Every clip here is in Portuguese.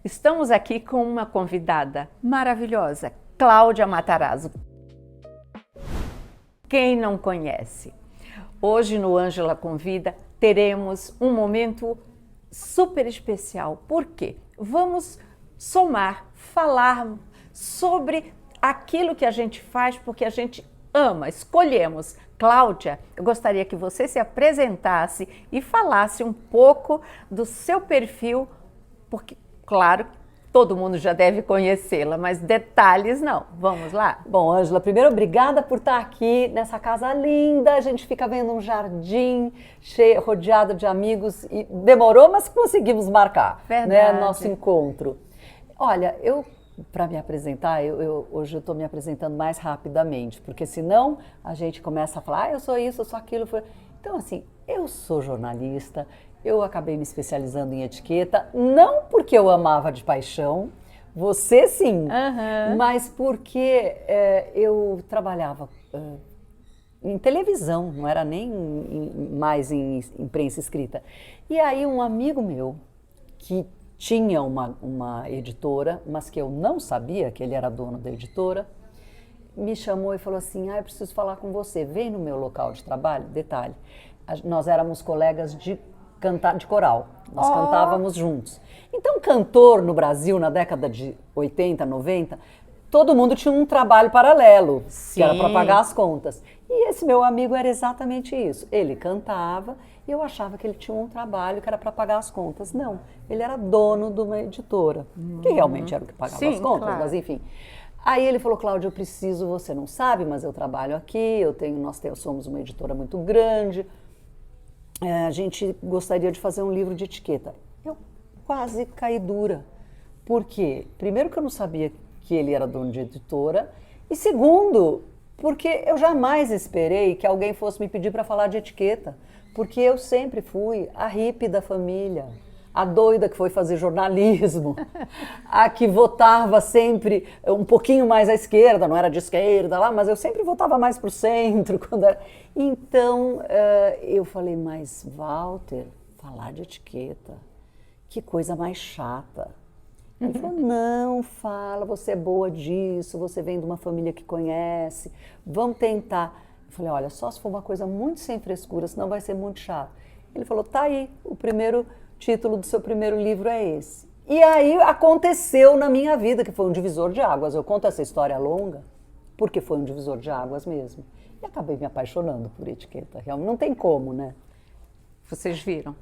Estamos aqui com uma convidada maravilhosa, Cláudia Matarazzo. Quem não conhece? Hoje no Ângela Convida teremos um momento super especial. Por quê? Vamos somar, falar sobre aquilo que a gente faz porque a gente ama, escolhemos. Cláudia, eu gostaria que você se apresentasse e falasse um pouco do seu perfil, porque, claro, todo mundo já deve conhecê-la, mas detalhes não. Vamos lá? Bom, Ângela, primeiro, obrigada por estar aqui nessa casa linda. A gente fica vendo um jardim cheio, rodeado de amigos e demorou, mas conseguimos marcar, né, nosso encontro. Olha, para me apresentar, hoje eu estou me apresentando mais rapidamente, porque senão a gente começa a falar, eu sou isso, eu sou aquilo. Então, assim, eu sou jornalista, eu acabei me especializando em etiqueta, não porque eu amava de paixão, você sim, mas porque eu trabalhava em televisão, não era nem mais em imprensa escrita. E aí um amigo meu, que tinha uma editora, mas que eu não sabia que ele era dono da editora, me chamou e falou assim, eu preciso falar com você, vem no meu local de trabalho. Detalhe, nós éramos colegas de coral, nós cantávamos juntos. Então, cantor no Brasil, na década de 80, 90, todo mundo tinha um trabalho paralelo, que era para pagar as contas. E esse meu amigo era exatamente isso. Ele cantava e eu achava que ele tinha um trabalho que era para pagar as contas. Não, ele era dono de uma editora, que realmente era o que pagava as contas, claro. Mas enfim. Aí ele falou, Cláudia, eu preciso, você não sabe, mas eu trabalho aqui, nós somos uma editora muito grande, a gente gostaria de fazer um livro de etiqueta. Eu quase caí dura. Por quê? Primeiro que eu não sabia que ele era dono de editora, e segundo, porque eu jamais esperei que alguém fosse me pedir para falar de etiqueta, porque eu sempre fui a hippie da família, a doida que foi fazer jornalismo, a que votava sempre um pouquinho mais à esquerda, não era de esquerda lá, mas eu sempre votava mais para o centro. Então, eu falei, mas Walter, falar de etiqueta, que coisa mais chata. Ele falou, não, fala, você é boa disso, você vem de uma família que conhece, vamos tentar. Eu falei, olha, só se for uma coisa muito sem frescura, senão vai ser muito chato. Ele falou, tá aí, o primeiro título do seu primeiro livro é esse. E aí aconteceu na minha vida, que foi um divisor de águas. Eu conto essa história longa, porque foi um divisor de águas mesmo. E acabei me apaixonando por etiqueta, realmente. Não tem como, né? Vocês viram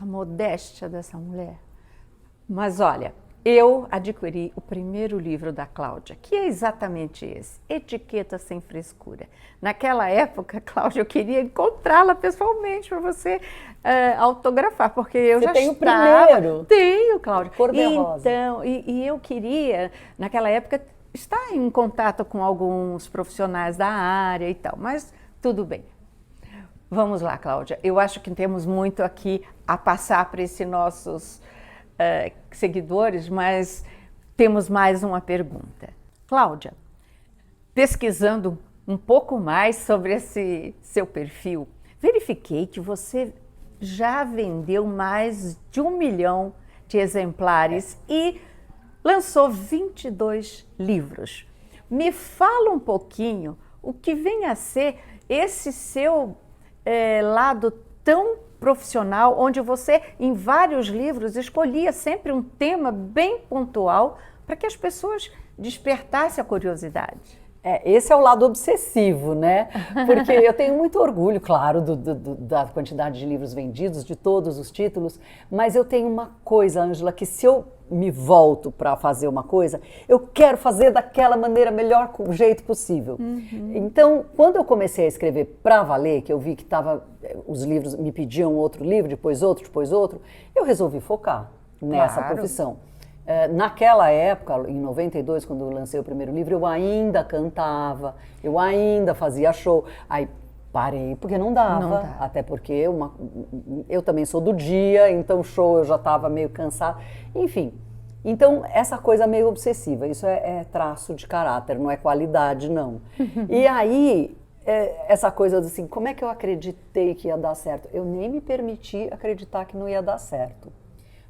a modéstia dessa mulher? Mas olha, eu adquiri o primeiro livro da Cláudia, que é exatamente esse, Etiqueta Sem Frescura. Naquela época, Cláudia, eu queria encontrá-la pessoalmente para você autografar, porque eu já tem estava... o primeiro? Tenho, Cláudia. Cor-de-rosa. Então, e eu queria, naquela época, estar em contato com alguns profissionais da área e tal, mas tudo bem. Vamos lá, Cláudia. Eu acho que temos muito aqui a passar para esses nossos seguidores, mas temos mais uma pergunta. Cláudia, pesquisando um pouco mais sobre esse seu perfil, verifiquei que você já vendeu mais de 1 milhão de exemplares e lançou 22 livros. Me fala um pouquinho o que vem a ser esse seu lado tão profissional, onde você, em vários livros, escolhia sempre um tema bem pontual para que as pessoas despertassem a curiosidade. Esse é o lado obsessivo, né? Porque eu tenho muito orgulho, claro, da quantidade de livros vendidos, de todos os títulos, mas eu tenho uma coisa, Ângela, que se eu me volto para fazer uma coisa, eu quero fazer daquela maneira, melhor jeito possível. Então, quando eu comecei a escrever para valer, que eu vi que os livros me pediam outro livro, depois outro, eu resolvi focar nessa profissão. Naquela época, em 92, quando eu lancei o primeiro livro, eu ainda cantava, eu ainda fazia show. Aí parei, porque não dava. Até porque eu também sou do dia, então show eu já estava meio cansada. Enfim, então essa coisa meio obsessiva, isso é traço de caráter, não é qualidade, não. E aí, essa coisa assim, como é que eu acreditei que ia dar certo? Eu nem me permiti acreditar que não ia dar certo.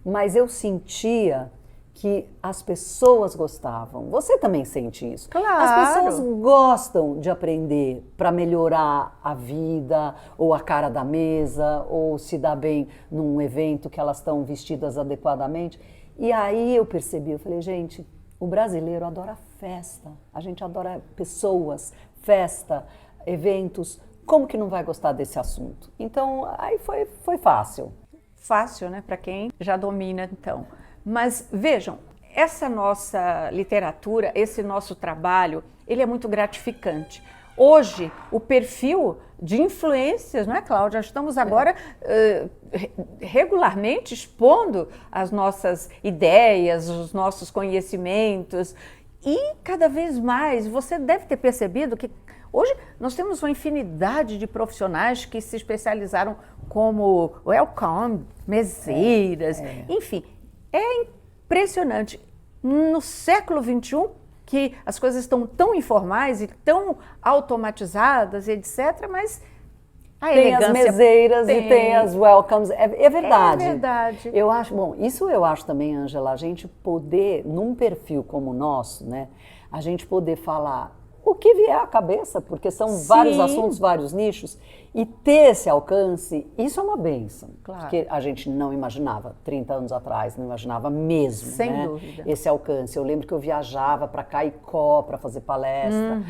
Mas eu sentia que as pessoas gostavam. Você também sente isso? Claro. As pessoas gostam de aprender para melhorar a vida, ou a cara da mesa, ou se dar bem num evento que elas estão vestidas adequadamente. E aí eu percebi, eu falei, gente, o brasileiro adora festa, a gente adora pessoas, festa, eventos. Como que não vai gostar desse assunto? Então, aí foi fácil. Fácil, né, para quem já domina, então. Mas vejam, essa nossa literatura, esse nosso trabalho, ele é muito gratificante. Hoje, o perfil de influências, não é, Cláudia? Estamos agora regularmente expondo as nossas ideias, os nossos conhecimentos. E cada vez mais, você deve ter percebido que hoje nós temos uma infinidade de profissionais que se especializaram como welcome, meseiras, enfim. É impressionante. No século XXI, que as coisas estão tão informais e tão automatizadas, etc., mas a tem elegância... Tem as meseiras e tem as welcomes. É verdade. É verdade. Eu acho, bom, isso eu acho também, Ângela, a gente poder, num perfil como o nosso, né, a gente poder falar o que vier à cabeça, porque são vários assuntos, vários nichos, e ter esse alcance, isso é uma bênção. Claro. Porque a gente não imaginava, 30 anos atrás, não imaginava mesmo, sem dúvida, esse alcance. Eu lembro que eu viajava para Caicó para fazer palestra,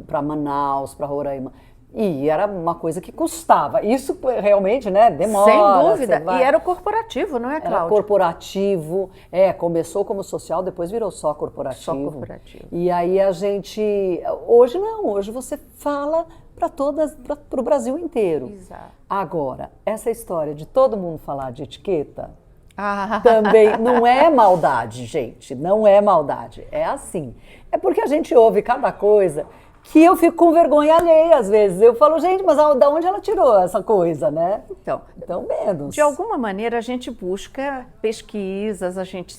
para Manaus, para Roraima. E era uma coisa que custava. Isso realmente, né, demora. Sem dúvida. E era o corporativo, não é, Cláudia? Era corporativo. Começou como social, depois virou só corporativo. Só corporativo. E aí a gente... Hoje não, hoje você fala para o Brasil inteiro. Exato. Agora, essa história de todo mundo falar de etiqueta, também não é maldade, gente. Não é maldade. É assim. É porque a gente ouve cada coisa... que eu fico com vergonha alheia às vezes. Eu falo, gente, mas da onde ela tirou essa coisa, né? Então menos. De alguma maneira a gente busca pesquisas, a gente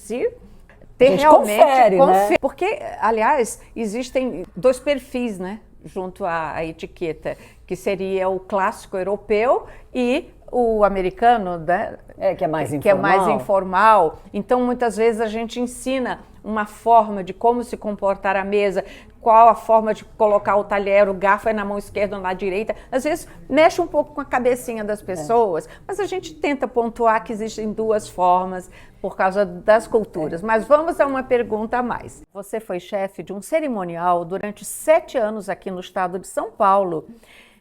ter realmente... confere, né? Porque, aliás, existem dois perfis, né? Junto à etiqueta, que seria o clássico europeu e o americano, né? Que é mais informal. Que é mais informal. Então, muitas vezes a gente ensina uma forma de como se comportar à mesa, qual a forma de colocar o talher, o garfo é na mão esquerda ou na direita. Às vezes mexe um pouco com a cabecinha das pessoas, mas a gente tenta pontuar que existem duas formas por causa das culturas. Mas vamos a uma pergunta a mais. Você foi chefe de um cerimonial durante 7 anos aqui no estado de São Paulo.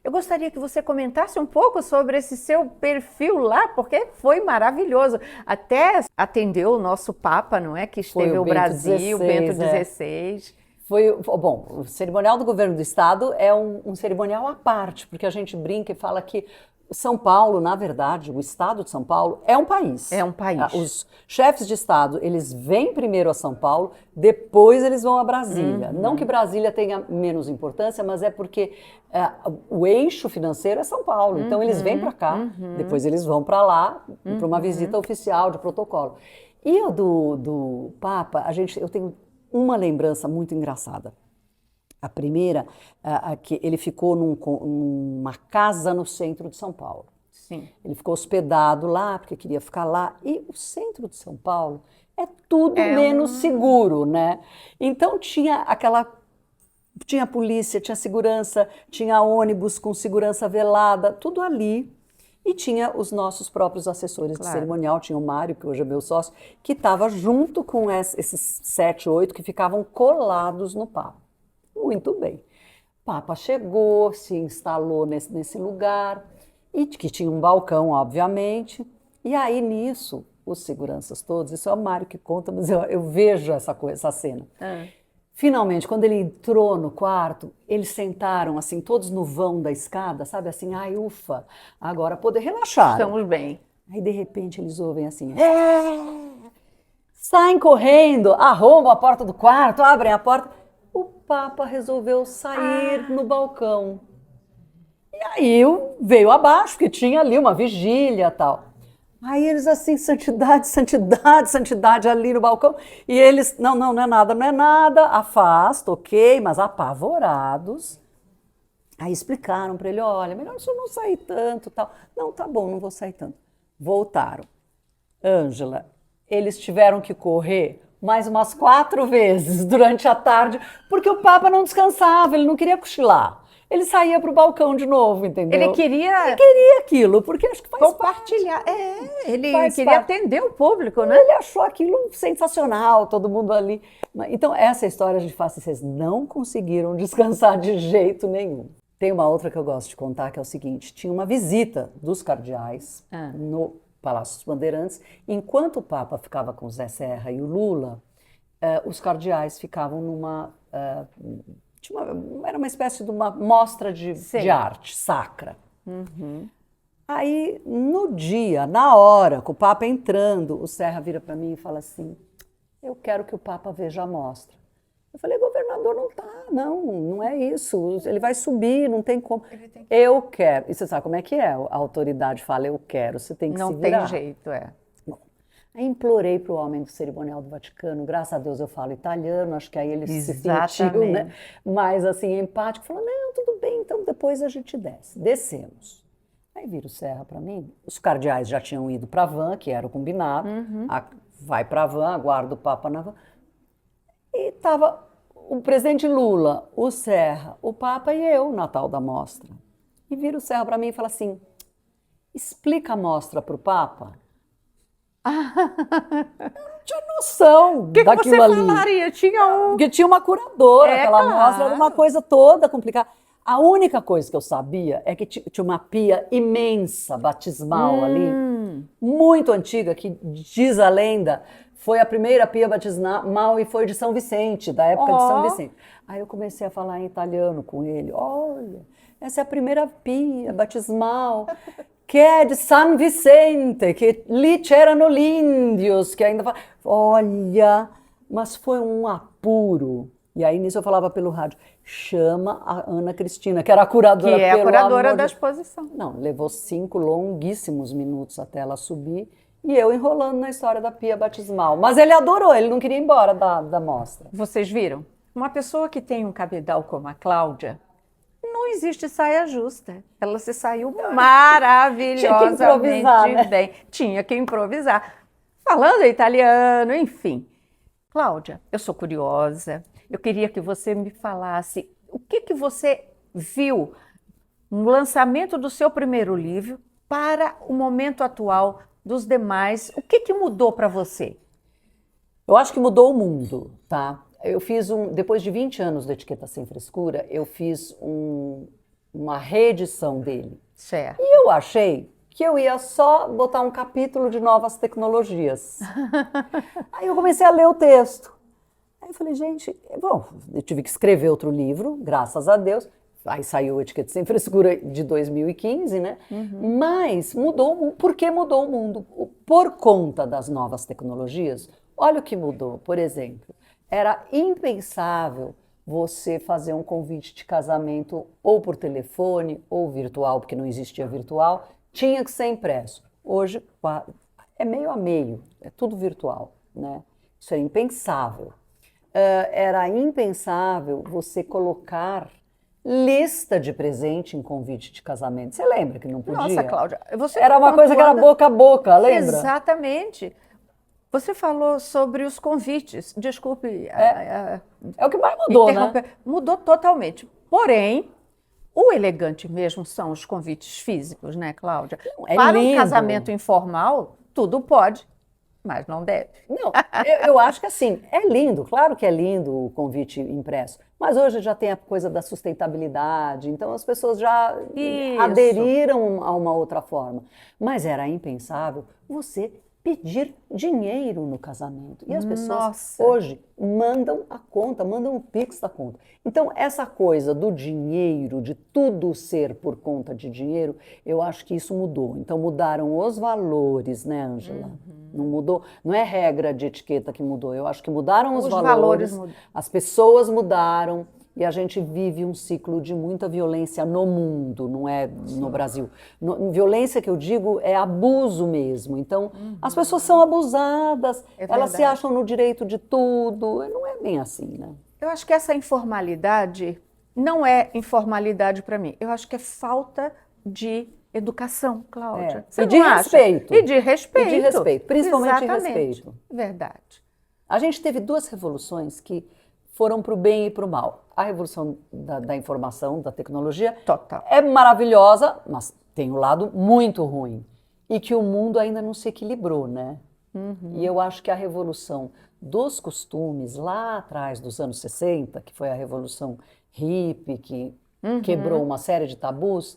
Eu gostaria que você comentasse um pouco sobre esse seu perfil lá, porque foi maravilhoso. Até atendeu o nosso Papa, não é? Que esteve no Brasil, Bento XVI. Bom, o cerimonial do governo do estado é um cerimonial à parte, porque a gente brinca e fala que São Paulo, na verdade, o estado de São Paulo é um país. É um país. Os chefes de estado, eles vêm primeiro a São Paulo, depois eles vão a Brasília. Não que Brasília tenha menos importância, mas é porque o eixo financeiro é São Paulo. Então eles vêm para cá, depois eles vão para lá, para uma visita oficial de protocolo. E o do Papa, eu tenho uma lembrança muito engraçada. A primeira, que ele ficou numa casa no centro de São Paulo. Sim. Ele ficou hospedado lá, porque queria ficar lá. E o centro de São Paulo é tudo menos seguro, né? Então tinha polícia, tinha segurança, tinha ônibus com segurança velada, tudo ali. E tinha os nossos próprios assessores de cerimonial, tinha o Mário, que hoje é meu sócio, que estava junto com esses 7, 8 que ficavam colados no Papa. Muito bem. O Papa chegou, se instalou nesse lugar, e que tinha um balcão, obviamente. E aí, nisso, os seguranças todos, isso é o Mário que conta, mas eu vejo essa cena. Finalmente, quando ele entrou no quarto, eles sentaram, assim, todos no vão da escada, sabe, assim, ai, ufa, agora poder relaxar. Estamos bem. Aí, de repente, eles ouvem assim, saem correndo, arrombam a porta do quarto, abrem a porta. O Papa resolveu sair no balcão. E aí veio abaixo, porque tinha ali uma vigília e tal. Aí eles assim, santidade, santidade, santidade ali no balcão. E eles, não é nada, afasta, ok, mas apavorados. Aí explicaram para ele, olha, melhor o senhor não sair tanto tal. Não, tá bom, não vou sair tanto. Voltaram. Ângela, eles tiveram que correr mais umas 4 vezes durante a tarde, porque o Papa não descansava, ele não queria cochilar. Ele saía para o balcão de novo, entendeu? Ele queria aquilo, porque acho que faz compartilhar. Parte. Ele faz queria parte. atender o público, né? Ele achou aquilo sensacional, todo mundo ali. Então, essa história de fala assim, vocês não conseguiram descansar de jeito nenhum. Tem uma outra que eu gosto de contar, que é o seguinte, tinha uma visita dos cardeais no Palácio dos Bandeirantes, enquanto o Papa ficava com o Zé Serra e o Lula, os cardeais ficavam numa... era uma espécie de uma mostra de arte sacra. Aí, no dia, na hora, com o Papa entrando, o Serra vira para mim e fala assim, eu quero que o Papa veja a mostra. Eu falei, governador, não é isso, ele vai subir, não tem como. Eu quero. E você sabe como é que é? A autoridade fala, eu quero, você tem que se virar. Não tem jeito, Bom, aí implorei para o homem do cerimonial do Vaticano, graças a Deus eu falo italiano, acho que aí ele se sentiu, né? Mas assim, empático, falou, não, tudo bem, então depois a gente desce. Descemos. Aí vira o Serra para mim, os cardeais já tinham ido para a van, que era o combinado, vai para a van, aguarda o Papa na van, e estava o presidente Lula, o Serra, o Papa e eu na tal da mostra. E vira o Serra para mim e fala assim, explica a mostra para o Papa. Não tinha noção daquilo que você ali. Falaria? Porque tinha uma curadora, aquela claro. mostra era uma coisa toda complicada. A única coisa que eu sabia é que tinha uma pia imensa, batismal ali, muito antiga, que diz a lenda, foi a primeira pia batismal e foi de São Vicente, da época de São Vicente. Aí eu comecei a falar em italiano com ele. Olha, essa é a primeira pia batismal, que é de San Vicente, que lì c'erano gli índios, que ainda... Olha, mas foi um apuro. E aí nisso eu falava pelo rádio, chama a Ana Cristina, que era a curadora. Que é a curadora da exposição. Não, levou 5 longuíssimos minutos até ela subir, e eu enrolando na história da pia batismal. Mas ele adorou, ele não queria ir embora da mostra. Vocês viram? Uma pessoa que tem um cabedal como a Cláudia, não existe saia justa. Ela se saiu maravilhosamente bem. Tinha que improvisar. Falando italiano, enfim. Cláudia, eu sou curiosa. Eu queria que você me falasse o que você viu no lançamento do seu primeiro livro para o momento atual dos demais. O que mudou para você? Eu acho que mudou o mundo, tá? Eu fiz depois de 20 anos do Etiqueta Sem Frescura, eu fiz uma reedição dele. Certo. E eu achei que eu ia só botar um capítulo de novas tecnologias. Aí eu comecei a ler o texto. Aí eu falei, gente, bom, eu tive que escrever outro livro, graças a Deus. Aí saiu o Etiqueta Sem Frescura de 2015, né? Mas mudou, por que mudou o mundo? Por conta das novas tecnologias, olha o que mudou. Por exemplo, era impensável você fazer um convite de casamento ou por telefone ou virtual, porque não existia virtual, tinha que ser impresso. Hoje é meio a meio, é tudo virtual, né? Isso é impensável. Era impensável você colocar lista de presente em convite de casamento. Você lembra que não podia? Nossa, Cláudia, você era uma coisa que era boca a boca, lembra? Exatamente. Você falou sobre os convites. Desculpe. É o que mais mudou, né? Mudou totalmente. Porém, o elegante mesmo são os convites físicos, né, Cláudia? Para um casamento informal, tudo pode, mas não deve. Não, eu acho que assim, é lindo, claro que é lindo o convite impresso, mas hoje já tem a coisa da sustentabilidade, então as pessoas já aderiram a uma outra forma. Mas era impensável você pedir dinheiro no casamento. E as pessoas hoje mandam a conta, mandam o Pix da conta. Então, essa coisa do dinheiro, de tudo ser por conta de dinheiro, eu acho que isso mudou. Então, mudaram os valores, né, Ângela? Não mudou, não é regra de etiqueta que mudou, eu acho que mudaram os valores, as pessoas mudaram. E a gente vive um ciclo de muita violência no mundo, não é no Brasil. Violência que eu digo é abuso mesmo. Então, as pessoas são abusadas, elas se acham no direito de tudo. Não é bem assim, né? Eu acho que essa informalidade não é informalidade para mim. Eu acho que é falta de educação, Cláudia. E de respeito. E de respeito. E de respeito, principalmente de respeito. Verdade. A gente teve duas revoluções que foram para o bem e para o mal. A revolução da informação, da tecnologia, Total. é maravilhosa, mas tem um lado muito ruim. E que o mundo ainda não se equilibrou, né? E eu acho que a revolução dos costumes, lá atrás dos anos 60, que foi a revolução hippie, que quebrou uma série de tabus,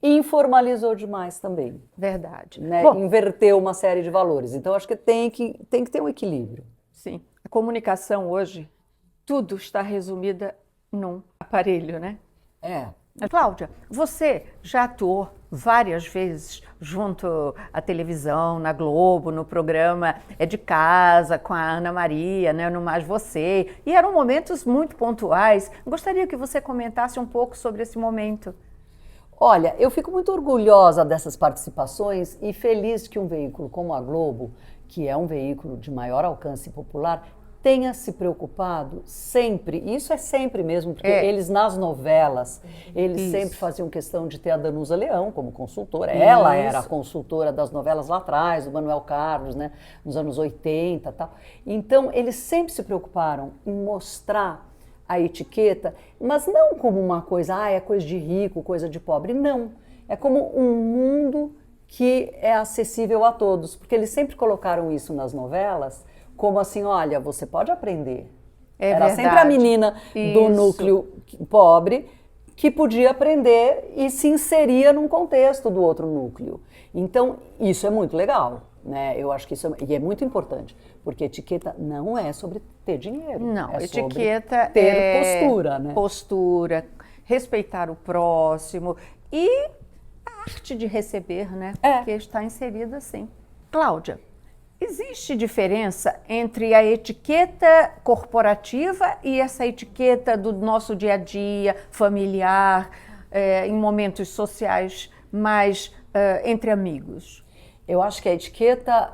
informalizou demais também. Verdade. Né? Bom, inverteu uma série de valores. Então, acho que tem que ter um equilíbrio. sim. A comunicação hoje, tudo está resumida num aparelho, né? É. Cláudia, você já atuou várias vezes junto à televisão, na Globo, no programa É de Casa, com a Ana Maria, né, no Mais Você, e eram momentos muito pontuais. Gostaria que você comentasse um pouco sobre esse momento. Olha, eu fico muito orgulhosa dessas participações e feliz que um veículo como a Globo, que é um veículo de maior alcance popular, tenha se preocupado sempre, isso é sempre mesmo, porque eles nas novelas, eles sempre faziam questão de ter a Danusa Leão como consultora. Ela era a consultora das novelas lá atrás, do Manuel Carlos, né, nos anos 80 e tal. Então, eles sempre se preocuparam em mostrar a etiqueta, mas não como uma coisa, é coisa de rico, coisa de pobre, não. É como um mundo que é acessível a todos, porque eles sempre colocaram isso nas novelas, como assim, olha, você pode aprender. Era verdade. sempre a menina do núcleo pobre que podia aprender e se inseria num contexto do outro núcleo. Então, isso é muito legal, né? Eu acho que isso e é muito importante, porque etiqueta não é sobre ter dinheiro. Não, é etiqueta sobre ter postura, né? Postura, respeitar o próximo e a arte de receber, né? Que está inserida assim. Cláudia, existe diferença entre a etiqueta corporativa e essa etiqueta do nosso dia a dia, familiar, em momentos sociais, mais entre amigos? Eu acho que a etiqueta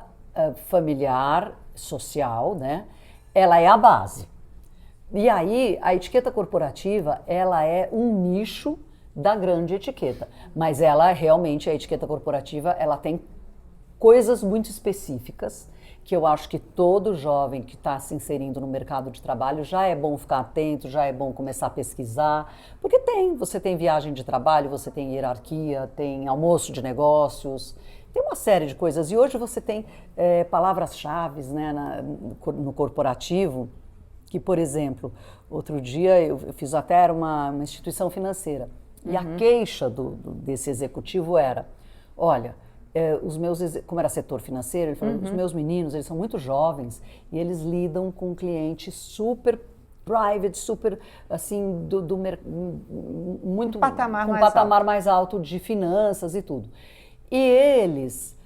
familiar, social, né, ela é a base. E aí, a etiqueta corporativa, ela é um nicho da grande etiqueta. Mas ela realmente, a etiqueta corporativa, ela tem coisas muito específicas que eu acho que todo jovem que está se inserindo no mercado de trabalho já é bom ficar atento, já é bom começar a pesquisar, porque você tem viagem de trabalho, você tem hierarquia, tem almoço de negócios, tem uma série de coisas. E hoje você tem palavras-chave, né, no corporativo, que, por exemplo, outro dia eu fiz até era uma instituição financeira, e a queixa desse executivo era, olha, como era setor financeiro, ele falou, os meus meninos, eles são muito jovens e eles lidam com clientes super private, super, assim, muito, um patamar com um mais patamar alto. mais alto de finanças e tudo. E eles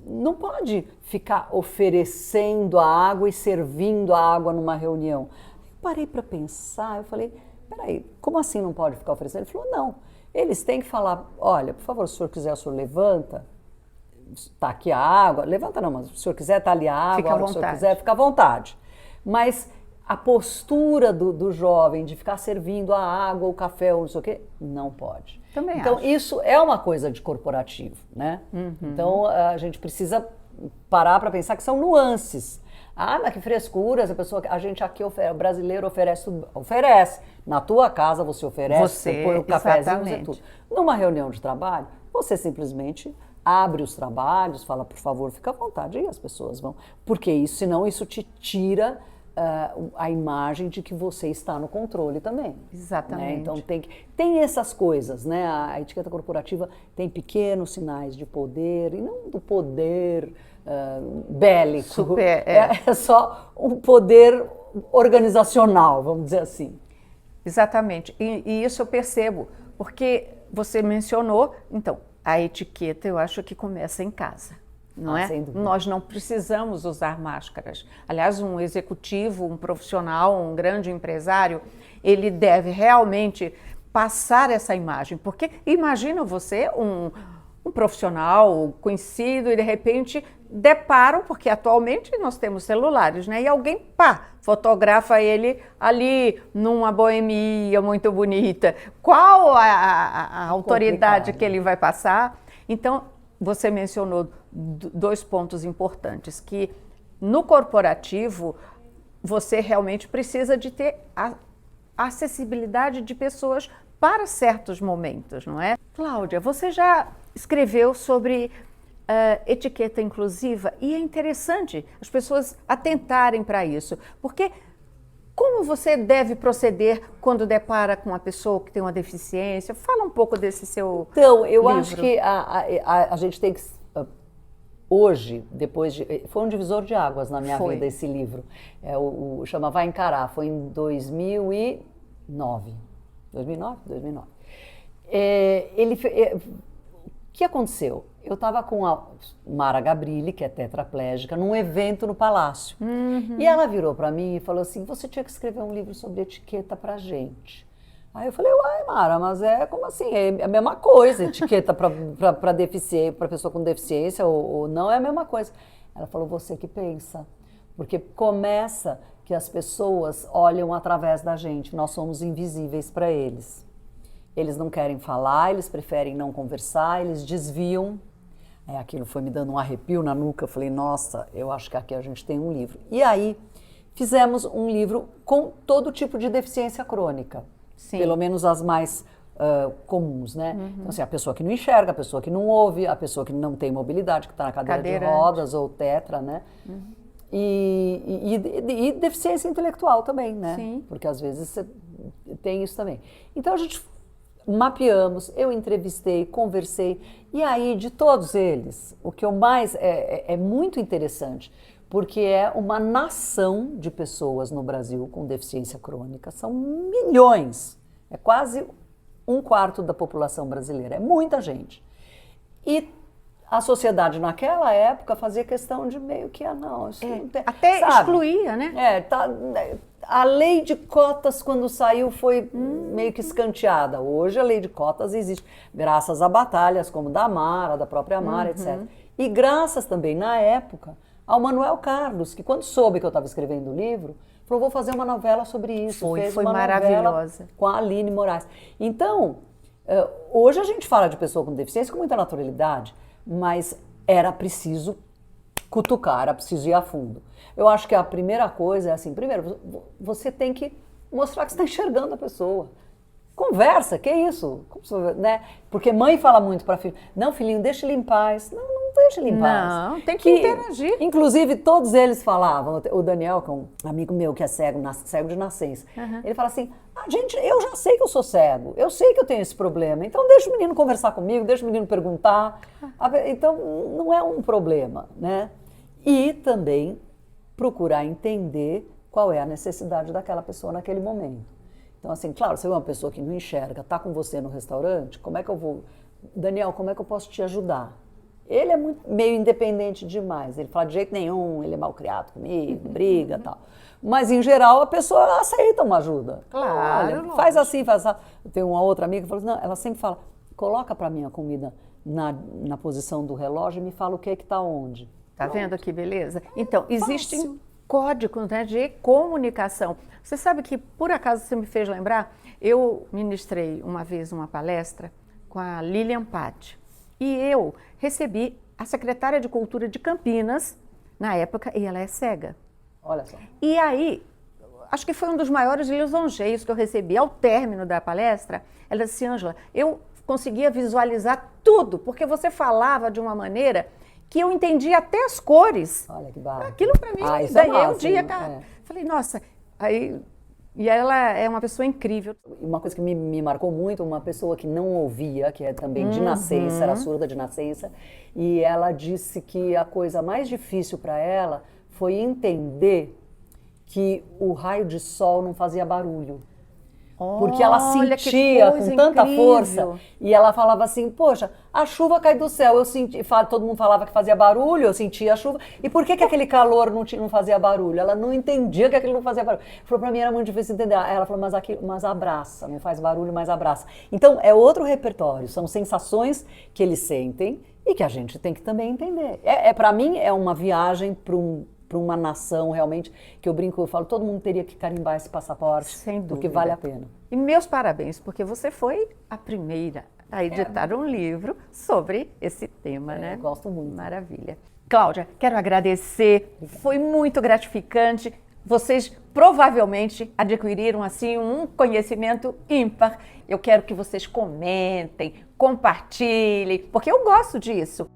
não pode ficar oferecendo a água e servindo a água numa reunião. Eu parei para pensar, eu falei, peraí, como assim não pode ficar oferecendo? Ele falou, não. Eles têm que falar, olha, por favor, se o senhor quiser, o senhor levanta, está aqui a água, levanta não, mas se o senhor quiser, está ali a água, a hora que o senhor quiser, fica à vontade. Mas a postura do jovem de ficar servindo a água, o café, ou não sei o quê, não pode. Também então, acho. Isso é uma coisa de corporativo, né? Então, a gente precisa parar para pensar que são nuances. Ah, mas que frescura, a gente aqui o brasileiro oferece. Na tua casa você oferece, põe o cafezinho e tudo. Numa reunião de trabalho, você simplesmente abre os trabalhos, fala, por favor, fica à vontade, e as pessoas vão. Porque isso, senão isso te tira a imagem de que você está no controle também. Exatamente. Né? Então tem essas coisas, né? A etiqueta corporativa tem pequenos sinais de poder, e não do poder bélico. Super, é só um poder organizacional, vamos dizer assim. Exatamente. E isso eu percebo, porque você mencionou, então, a etiqueta eu acho que começa em casa. Não é? Sem dúvida. Nós não precisamos usar máscaras. Aliás, um executivo, um profissional, um grande empresário, ele deve realmente passar essa imagem. Porque imagina você, um profissional conhecido, e de repente deparam, porque atualmente nós temos celulares, né? E alguém, fotografa ele ali numa boemia muito bonita. Qual a autoridade que ele vai passar? Então, você mencionou dois pontos importantes, que no corporativo, você realmente precisa de ter a acessibilidade de pessoas para certos momentos, não é? Cláudia, você já escreveu sobre etiqueta inclusiva e é interessante as pessoas atentarem para isso, porque como você deve proceder quando depara com uma pessoa que tem uma deficiência? Fala um pouco desse seu Então, eu livro. acho que a gente tem que... Hoje, depois de... Foi um divisor de águas na minha vida esse livro. Chama Vai Encarar, foi em 2009. 2009? O que aconteceu? Eu estava com a Mara Gabrilli, que é tetraplégica, num evento no Palácio. E ela virou para mim e falou assim, você tinha que escrever um livro sobre etiqueta pra gente. Aí eu falei, uai, Mara, mas como assim? É a mesma coisa, etiqueta para deficiência, para pessoa com deficiência ou não é a mesma coisa. Ela falou, você que pensa, porque começa que as pessoas olham através da gente, nós somos invisíveis para eles. Eles não querem falar, eles preferem não conversar, eles desviam. Aquilo foi me dando um arrepio na nuca, eu falei, nossa, eu acho que aqui a gente tem um livro. E aí fizemos um livro com todo tipo de deficiência crônica. Sim. Pelo menos as mais comuns, né? Então, assim, a pessoa que não enxerga, a pessoa que não ouve, a pessoa que não tem mobilidade, que está na cadeira de rodas ou tetra, né? E deficiência intelectual também, né? Sim. Porque às vezes você tem isso também. Então a gente mapeamos, eu entrevistei, conversei, e aí de todos eles, o que eu mais é muito interessante, porque é uma nação de pessoas no Brasil com deficiência crônica, são milhões, é quase 1/4 da população brasileira, é muita gente. E a sociedade naquela época fazia questão de meio que, não, isso não tem, até sabe? Excluía, né? A lei de cotas, quando saiu, foi meio que escanteada. Hoje a lei de cotas existe, graças a batalhas como da Mara, da própria Mara, etc. E graças também, na época, ao Manuel Carlos, que quando soube que eu estava escrevendo o livro, falou, vou fazer uma novela sobre isso. Fez uma maravilhosa. Com a Aline Moraes. Então, hoje a gente fala de pessoa com deficiência com muita naturalidade, mas era preciso cutucar, era preciso ir a fundo. Eu acho que a primeira coisa é assim, primeiro, você tem que mostrar que você está enxergando a pessoa. Conversa, que isso? Né? Porque mãe fala muito para filho, não, filhinho, deixa ele em paz. Não deixa ele em paz. Não, tem que interagir. Inclusive, todos eles falavam, o Daniel, que é um amigo meu que é cego de nascença, ele fala assim, gente, eu já sei que eu sou cego, eu sei que eu tenho esse problema, então deixa o menino conversar comigo, deixa o menino perguntar. Então, não é um problema, né? E também procurar entender qual é a necessidade daquela pessoa naquele momento. Então, assim, claro, se é uma pessoa que não enxerga, está com você no restaurante, como é que eu vou... Daniel, como é que eu posso te ajudar? Ele é meio independente demais, ele fala de jeito nenhum, ele é mal criado comigo, briga e tal. Mas, em geral, a pessoa aceita uma ajuda. Claro. Olha, faz assim, faz assim. Eu tenho uma outra amiga que fala assim, não, ela sempre fala, coloca para mim a comida na posição do relógio e me fala o que está onde. Tá vendo que beleza? Então, existem códigos, né, de comunicação. Você sabe que, por acaso, você me fez lembrar, eu ministrei uma vez uma palestra com a Lilian Patti e eu recebi a secretária de Cultura de Campinas, na época, e ela é cega. Olha só. E aí, acho que foi um dos maiores lisonjeios que eu recebi. Ao término da palestra, ela disse, Ângela, eu conseguia visualizar tudo, porque você falava de uma maneira que eu entendi até as cores. Ganhei barato. Aquilo para mim, ganhei um dia, cara. Falei, nossa, aí... E ela é uma pessoa incrível. Uma coisa que me marcou muito, uma pessoa que não ouvia, que é também de nascença, era surda de nascença, e ela disse que a coisa mais difícil para ela foi entender que o raio de sol não fazia barulho. Porque ela sentia com tanta força, e ela falava assim, poxa, a chuva cai do céu, eu senti, todo mundo falava que fazia barulho, eu sentia a chuva, e por que aquele calor não fazia barulho? Ela não entendia que aquilo não fazia barulho. Falou, para mim era muito difícil entender. Ela falou, mas abraça, não faz barulho, mas abraça. Então, é outro repertório, são sensações que eles sentem e que a gente tem que também entender. Para mim, é uma viagem para uma nação realmente, que eu brinco, eu falo, todo mundo teria que carimbar esse passaporte, sem dúvida, porque vale a pena. E meus parabéns, porque você foi a primeira a editar um livro sobre esse tema, né? Eu gosto muito. Maravilha. Cláudia, quero agradecer, foi muito gratificante. Vocês provavelmente adquiriram assim um conhecimento ímpar. Eu quero que vocês comentem, compartilhem, porque eu gosto disso.